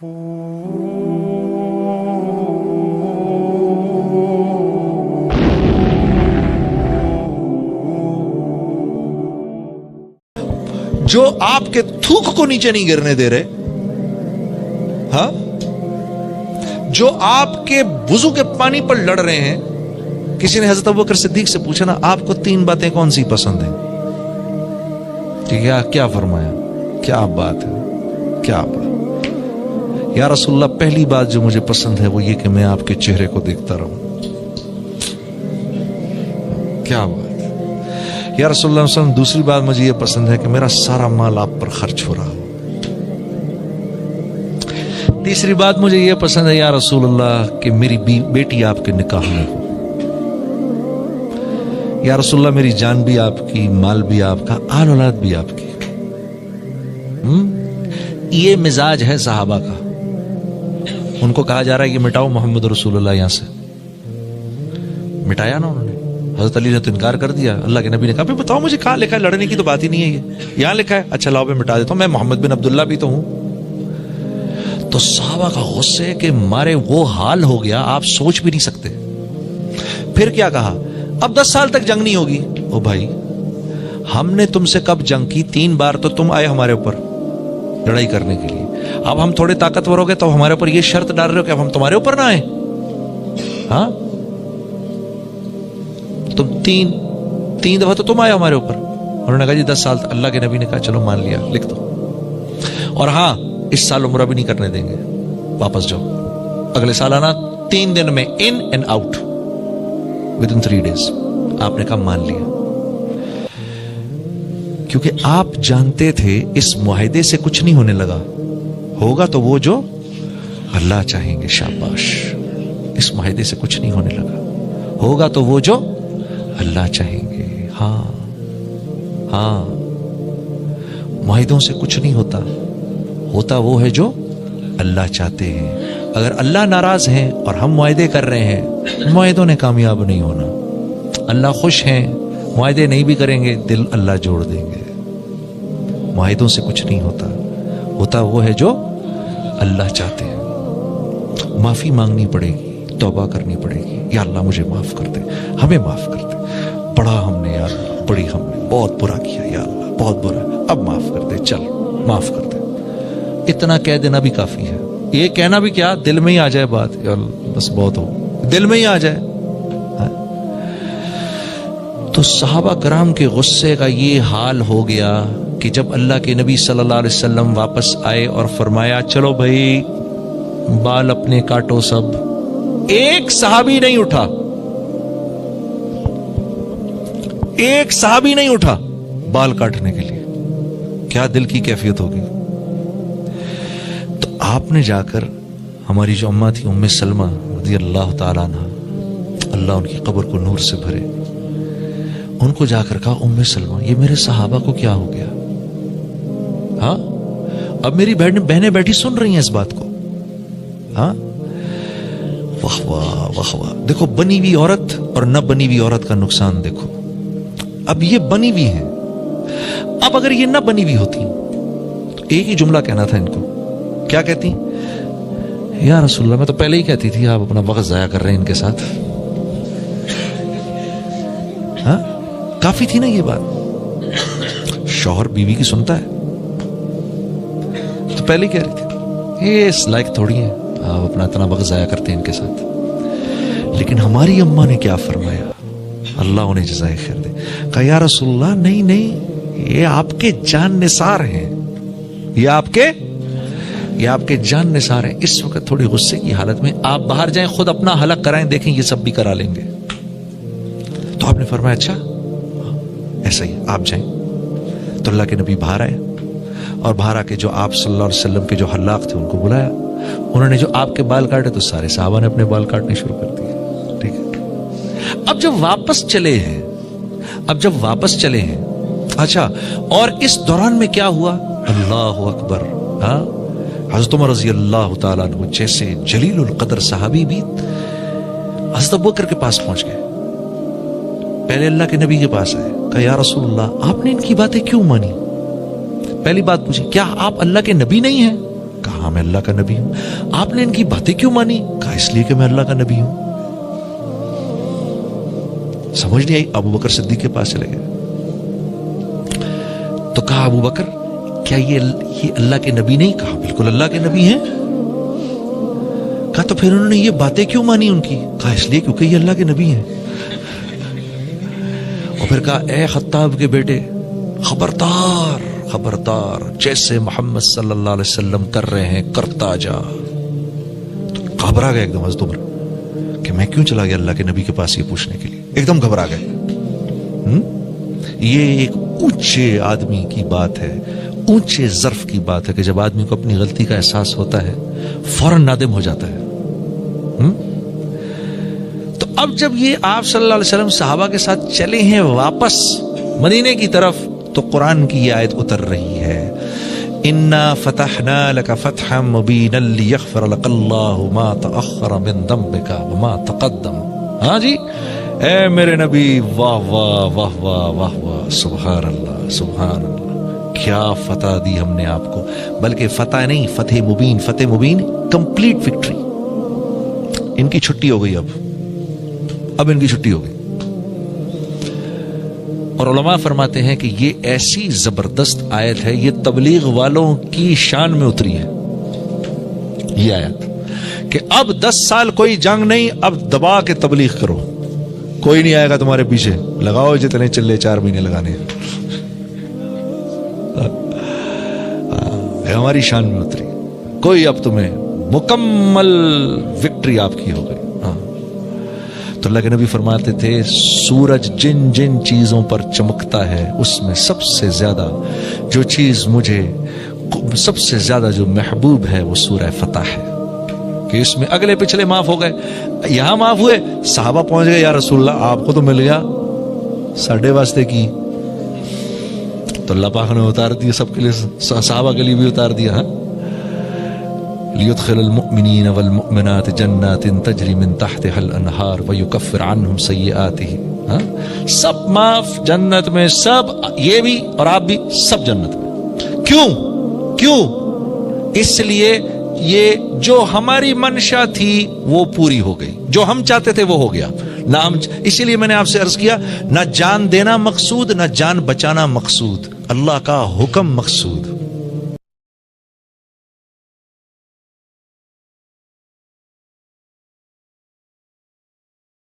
جو آپ کے تھوک کو نیچے نہیں گرنے دے رہے، ہاں، جو آپ کے وضو کے پانی پر لڑ رہے ہیں. کسی نے حضرت ابوبکر صدیق سے پوچھا نا، آپ کو 3 باتیں کون سی پسند ہیں؟ کیا فرمایا؟ کیا بات ہے، کیا بات. یا رسول اللہ، پہلی بات جو مجھے پسند ہے وہ یہ کہ میں آپ کے چہرے کو دیکھتا رہوں. کیا بات. یا رسول اللہ صلی اللہ علیہ وسلم، دوسری بات مجھے یہ پسند ہے کہ میرا سارا مال آپ پر خرچ ہو رہا ہو. تیسری بات مجھے یہ پسند ہے یا رسول اللہ کہ میری بیٹی آپ کے نکاح میں ہو. یا رسول اللہ، میری جان بھی آپ کی، مال بھی آپ کا، آل اولاد بھی آپ کی. یہ مزاج ہے صحابہ کا. ان کو کہا جا رہا ہے کہ مٹاؤ محمد رسول اللہ یہاں سے. مٹایا نا انہوں نے. حضرت علی نے تو انکار کر دیا. اللہ کے نبی نے کہا بھی بتاؤ مجھے کہاں لکھا ہے، لڑنے کی تو بات ہی نہیں ہے، یہ یہاں لکھا ہے. اچھا لاؤ میں مٹا دیتا ہوں، میں محمد بن عبداللہ بھی تو ہوں. تو صحابہ کا غصے کے مارے وہ حال ہو گیا آپ سوچ بھی نہیں سکتے. پھر کیا کہا؟ اب 10 سال تک جنگ نہیں ہوگی. او بھائی، ہم نے تم سے کب جنگ کی؟ 3 بار تو تم آئے ہمارے اوپر لڑائی کرنے کے لیے. اب ہم تھوڑے طاقتور ہو گئے تو ہمارے اوپر یہ شرط ڈال رہے ہو کہ اب ہم تمہارے اوپر نہ آئیں. ہاں، تم تین دفعہ تو تم آئے ہمارے اوپر. انہوں نے کہا جی 10 سال. اللہ کے نبی نے کہا چلو مان لیا، لکھ دو. اور ہاں، اس سال عمرہ بھی نہیں کرنے دیں گے، واپس جاؤ. اگلے سال آنا 3 دن میں، in and out within 3 days. آپ نے کہا مان لیا. کیونکہ آپ جانتے تھے اس معاہدے سے کچھ نہیں ہونے لگا. ہوگا تو وہ جو اللہ چاہیں گے. شاباش. اس معاہدے سے کچھ نہیں ہونے لگا. ہوگا تو وہ جو اللہ چاہیں گے. ہاں ہاں، معاہدوں سے کچھ نہیں ہوتا. ہوتا وہ ہے جو اللہ چاہتے ہیں. اگر اللہ ناراض ہیں اور ہم معاہدے کر رہے ہیں، معاہدوں نے کامیاب نہیں ہونا. اللہ خوش ہیں، معاہدے نہیں بھی کریں گے، دل اللہ جوڑ دیں گے. معاہدوں سے کچھ نہیں ہوتا. ہوتا وہ ہے جو اللہ چاہتے ہیں. معافی مانگنی پڑے گی، توبہ کرنی پڑے گی. یا اللہ مجھے معاف کر دے، ہمیں معاف کر دے. بڑا ہم نے یا اللہ، بڑی ہم نے بہت برا کیا یا اللہ، بہت برا، اب معاف کر دے، چل معاف کر دے. اتنا کہہ دینا بھی کافی ہے. یہ کہنا بھی کیا، دل میں ہی آ جائے بات، یا اللہ بس بہت ہو، دل میں ہی آ جائے. تو صحابہ کرام کے غصے کا یہ حال ہو گیا کہ جب اللہ کے نبی صلی اللہ علیہ وسلم واپس آئے اور فرمایا چلو بھائی بال اپنے کاٹو سب. ایک صحابی نہیں اٹھا، ایک صحابی نہیں اٹھا بال کاٹنے کے لیے. کیا دل کی کیفیت ہوگی. تو آپ نے جا کر ہماری جو اماں تھی ام سلمہ رضی اللہ تعالیٰ عنہ، اللہ ان کی قبر کو نور سے بھرے، ان کو جا کر کہا ام سلمہ یہ میرے صحابہ کو کیا ہو گیا. ہاں، اب میری بہنیں بیٹھی سن رہی ہیں اس بات کو. ہاں، واہ واہ واہ واہ. دیکھو بنی ہوئی عورت اور نہ بنی ہوئی عورت کا نقصان دیکھو. اب یہ بنی ہوئی ہیں، اب اگر یہ نہ بنی ہوئی ہوتی تو ایک ہی جملہ کہنا تھا ان کو. کیا کہتی؟ یا رسول اللہ میں تو پہلے ہی کہتی تھی آپ اپنا وقت ضائع کر رہے ہیں ان کے ساتھ. ہاں، کافی تھی نا یہ بات. شوہر بیوی کی سنتا ہے تو پہلے کہہ رہی تھی یہ اس لائق تھوڑی ہیں آپ اپنا اتنا وقت ضائع کرتے ہیں ان کے ساتھ. لیکن ہماری اماں نے کیا فرمایا، اللہ انہیں جزائے خیر دے. کہا یا رسول اللہ نہیں نہیں، یہ آپ کے جان نثار ہیں، یہ آپ کے جان نثار ہیں. اس وقت تھوڑی غصے کی حالت میں آپ باہر جائیں، خود اپنا حلق کرائیں، دیکھیں یہ سب بھی کرا لیں گے. تو آپ نے فرمایا اچھا ایسا ہی آپ جائیں. تو اللہ کے نبی باہر آئے اور باہر آ کے جو آپ صلی اللہ علیہ وسلم کے جو حلاق تھے ان کو بلایا. انہوں نے جو آپ کے بال کاٹے تو سارے صحابہ نے اپنے بال کاٹنے شروع کر دیے. ٹھیک ہے. اب جب واپس چلے ہیں اچھا، اور اس دوران میں کیا ہوا؟ اللہ اکبر. ہاں، حضرت عمر رضی اللہ تعالیٰ عنہ جیسے جلیل القدر صحابی بھی حضرت ابوبکر کے پاس پہنچ گئے. پہلے اللہ کے نبی کے پاس آئے. کہا یا رسول اللہ آپ نے ان کی باتیں کیوں مانی؟ پہلی بات پوچھی کیا آپ اللہ کے نبی نہیں ہیں؟ کہا میں اللہ کا نبی ہوں. آپ نے ان کی باتیں کیوں مانی؟ کہا اس لیے کہ میں اللہ کا نبی ہوں. سمجھ نہیں آئی. ابو بکر صدیق کے پاس چلے گئے تو کہا ابو بکر کیا یہ اللہ کے نبی نہیں؟ کہا بالکل اللہ کے نبی ہیں. کہا تو پھر انہوں نے یہ باتیں کیوں مانی ان کی؟ کہا اس لیے کیونکہ یہ اللہ کے نبی ہیں. اور پھر کہا اے خطاب کے بیٹے خبردار خبردار، جیسے محمد صلی اللہ علیہ وسلم کر رہے ہیں کرتا جا. تو گھبرا گئے ایک دم حضرت عمر کہ میں کیوں چلا گیا اللہ کے نبی کے پاس یہ پوچھنے کے لیے. ایک دم گھبرا گئے. یہ ایک اونچے آدمی کی بات ہے، اونچے ظرف کی بات ہے کہ جب آدمی کو اپنی غلطی کا احساس ہوتا ہے فوراً نادم ہو جاتا ہے. تو اب جب یہ آپ صلی اللہ علیہ وسلم صحابہ کے ساتھ چلے ہیں واپس مدینے کی طرف تو قرآن کی یہ آیت اتر رہی ہے اِنَّا فَتَحْنَا لَكَ فَتْحًا مُبِينًا لِيَغْفِرَ لَكَ اللَّهُ مَا تَأَخَّرَ مِن ذَنبِكَ وَمَا تَقَدَّمَ. ہاں جی اے میرے نبی، واہ واہ واہ واہ واہ واہ، سبحان اللہ سبحان اللہ، کیا فتح دی ہم نے آپ کو. بلکہ فتح نہیں، فتح مبین. فتح مبین کمپلیٹ وکٹری. ان کی چھٹی ہو گئی. اب ان کی چھٹی ہو گئی. اور علماء فرماتے ہیں کہ یہ ایسی زبردست آیت ہے، یہ تبلیغ والوں کی شان میں اتری ہے یہ آیت کہ اب 10 سال کوئی جنگ نہیں، اب دبا کے تبلیغ کرو، کوئی نہیں آئے گا تمہارے پیچھے، لگاؤ جتنے چلے 4 مہینے لگانے. ہماری شان میں اتری، کوئی اب تمہیں مکمل وکٹری آپ کی ہو گئی. تو اللہ کے نبی فرماتے تھے سورج جن جن چیزوں پر چمکتا ہے اس میں سب سے زیادہ جو چیز مجھے سب سے زیادہ جو محبوب ہے وہ سورہ فتح ہے، کہ اس میں اگلے پچھلے معاف ہو گئے. یہاں معاف ہوئے، صحابہ پہنچ گئے یا رسول اللہ آپ کو تو مل گیا، ساڈے واسطے کی. تو اللہ پاک نے اتار دیا سب کے لیے، صحابہ کے لیے بھی اتار دیا. ہاں لِيُدْخِلَ الْمُؤْمِنِينَ وَالْمُؤْمِنَاتِ جَنَّاتٍ تَجْرِي مِن تَحْتِهَا الْأَنْهَارُ وَيُكَفِّرُ عَنْهُمْ سَيِّئَاتِهِمْ. سب معاف جنت میں، سب یہ بھی اور آپ بھی سب جنت میں. کیوں؟ اس لیے یہ جو ہماری منشا تھی وہ پوری ہو گئی، جو ہم چاہتے تھے وہ ہو گیا. نہ ہم، اسی لیے میں نے آپ سے عرض کیا، نہ جان دینا مقصود، نہ جان بچانا مقصود، اللہ کا حکم مقصود.